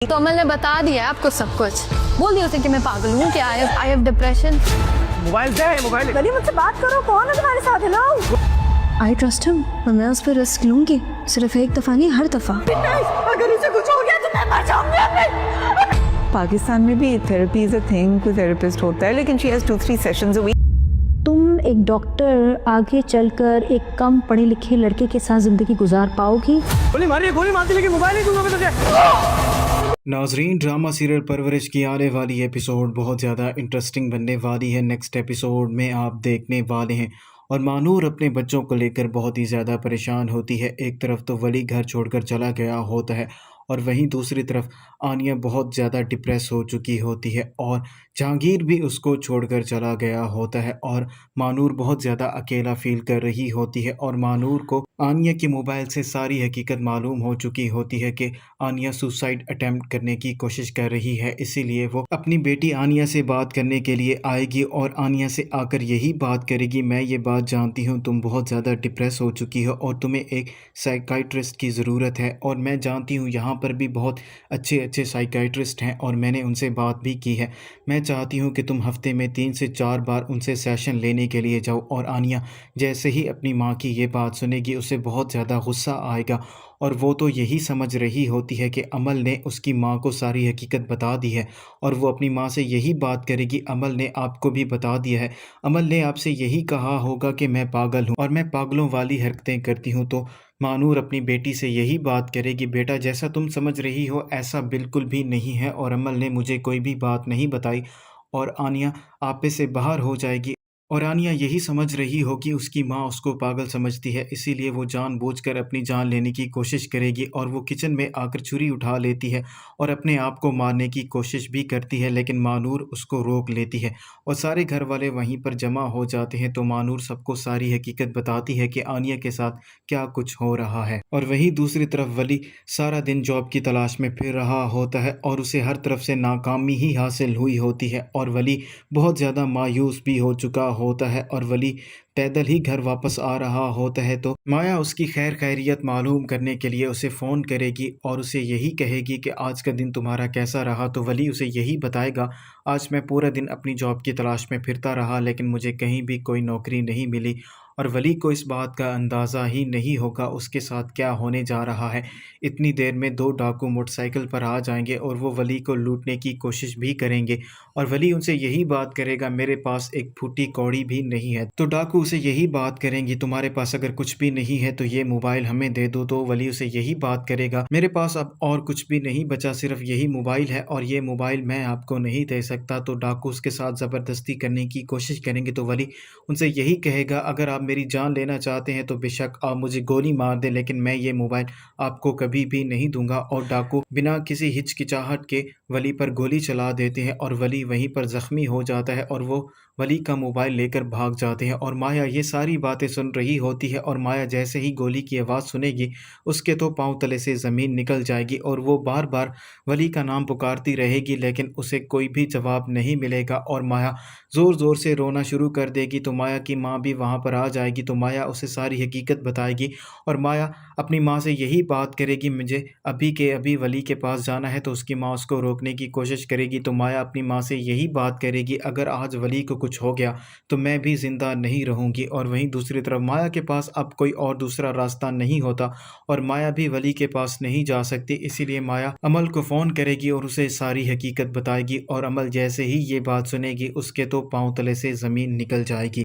तो अमल ने बता दिया है आपको सब कुछ। बोल दिया उसे कि मैं पागल हूँ, कि I have depression. Mobile they, mobile गली मुझसे बात करो, कौन है तुम्हारे साथ? हेलो, आई ट्रस्ट हिम और मैं उस पर रिस्क लूंगी, सिर्फ एक दफा नहीं, हर दफा। अगर इसे कुछ हो गया तो मैं मर जाऊंगी। पाकिस्तान में भी थेरेपी इज अ थिंग, कोई थेरेपिस्ट होता है, लेकिन she has 2-3 sessions a week. तुम एक डॉक्टर आगे चलकर एक कम पढ़े लिखे लड़के के साथ जिंदगी गुजार पाओगी? गोली मारती, लेकिन मोबाइल नहीं दूंगा मैं तुझे। नाजरीन, ड्रामा सीरियल परवरिश की आने वाली एपिसोड बहुत ज़्यादा इंटरेस्टिंग बनने वाली है। नेक्स्ट एपिसोड में आप देखने वाले हैं और मानूर अपने बच्चों को लेकर बहुत ही ज़्यादा परेशान होती है। एक तरफ तो वली घर छोड़कर चला गया होता है और वहीं दूसरी तरफ आनिया बहुत ज़्यादा डिप्रेस हो चुकी होती है और जहांगीर भी उसको छोड़कर चला गया होता है और मानूर बहुत ज़्यादा अकेला फील कर रही होती है। और मानूर को आनिया के मोबाइल से सारी हकीकत मालूम हो चुकी होती है कि आनिया सुसाइड अटेम्प्ट करने की कोशिश कर रही है। इसीलिए वो अपनी बेटी आनिया से बात करने के लिए आएगी और आनिया से आकर यही बात करेगी, मैं ये बात जानती हूँ तुम बहुत ज़्यादा डिप्रेस हो चुकी हो और तुम्हें एक साइकाइट्रिस्ट की ज़रूरत है और मैं जानती हूँ यहाँ पर भी बहुत अच्छे अच्छे साइकाइट्रिस्ट हैं और मैंने उनसे बात भी की है। मैं चाहती हूँ कि तुम हफ्ते में 3 से 4 बार उनसे सेशन लेने के लिए जाओ। और आनिया जैसे ही अपनी माँ की ये बात सुनेगी उसे बहुत ज़्यादा गुस्सा आएगा और वो तो यही समझ रही होती है कि अमल ने उसकी माँ को सारी हकीकत बता दी है और वो अपनी माँ से यही बात करेगी, अमल ने आपको भी बता दिया है, अमल ने आपसे यही कहा होगा कि मैं पागल हूँ और मैं पागलों वाली हरकतें करती हूँ। तो मानूर अपनी बेटी से यही बात करेगी, बेटा जैसा तुम समझ रही हो ऐसा बिल्कुल भी नहीं है और अमल ने मुझे कोई भी बात नहीं बताई और आनिया आपे से बाहर हो जाएगी। और आनिया यही समझ रही हो कि उसकी माँ उसको पागल समझती है, इसीलिए वो जानबूझकर अपनी जान लेने की कोशिश करेगी और वो किचन में आकर छुरी उठा लेती है और अपने आप को मारने की कोशिश भी करती है, लेकिन मानूर उसको रोक लेती है और सारे घर वाले वहीं पर जमा हो जाते हैं। तो मानूर सबको सारी हकीकत बताती है कि आनिया के साथ क्या कुछ हो रहा है। और वहीं दूसरी तरफ वली सारा दिन जॉब की तलाश में फिर रहा होता है और उसे हर तरफ से नाकामी ही हासिल हुई होती है और वली बहुत ज़्यादा मायूस भी हो चुका होता है और वली पैदल ही घर वापस आ रहा होता है। तो माया उसकी खैर खैरियत मालूम करने के लिए उसे फ़ोन करेगी और उसे यही कहेगी कि आज का दिन तुम्हारा कैसा रहा। तो वली उसे यही बताएगा, आज मैं पूरा दिन अपनी जॉब की तलाश में फिरता रहा लेकिन मुझे कहीं भी कोई नौकरी नहीं मिली। और वली को इस बात का अंदाज़ा ही नहीं होगा उसके साथ क्या होने जा रहा है। इतनी देर में 2 डाकू मोटरसाइकिल पर आ जाएंगे और वो वली को लूटने की कोशिश भी करेंगे और वली उनसे यही बात करेगा, मेरे पास एक फूटी कौड़ी भी नहीं है। तो डाकू उसे यही बात करेंगी, तुम्हारे पास अगर कुछ भी नहीं है तो ये मोबाइल हमें दे दो। तो वली उसे यही बात करेगा, मेरे पास अब और कुछ भी नहीं बचा, सिर्फ यही मोबाइल है और ये मोबाइल मैं आपको नहीं दे सकता। तो डाकू उसके साथ ज़बरदस्ती करने की कोशिश करेंगे। तो वली उनसे यही कहेगा, अगर आप मेरी जान लेना चाहते हैं तो बेशक आप मुझे गोली मार दें, लेकिन मैं ये मोबाइल आपको कभी भी नहीं दूंगा। और डाकू बिना किसी हिचकिचाहट के वली पर गोली चला देते हैं और वली वहीं पर ज़ख्मी हो जाता है और वो वली का मोबाइल लेकर भाग जाते हैं। और माया ये सारी बातें सुन रही होती है और माया जैसे ही गोली की आवाज़ सुनेगी उसके तो पाँव तले से ज़मीन निकल जाएगी और वो बार बार वली का नाम पुकारती रहेगी लेकिन उसे कोई भी जवाब नहीं मिलेगा और माया ज़ोर ज़ोर से रोना शुरू कर देगी। तो माया की माँ भी वहाँ पर आ जाएगी। तो माया उसे सारी हकीकत बताएगी और माया अपनी माँ से यही बात करेगी, मुझे अभी के अभी वली के पास जाना है। तो उसकी माँ उसको रोकने की कोशिश करेगी। तो माया अपनी माँ से यही बात करेगी, अगर आज वली को कुछ हो गया तो मैं भी ज़िंदा नहीं रहूँगी। और वहीं दूसरी तरफ माया के पास अब कोई और दूसरा रास्ता नहीं होता और माया भी वली के पास नहीं जा सकती, इसीलिए माया अमल को फ़ोन करेगी और उसे सारी हकीकत बताएगी और अमल जैसे ही ये बात सुनेगी उसके तो पाँव तले से ज़मीन निकल जाएगी।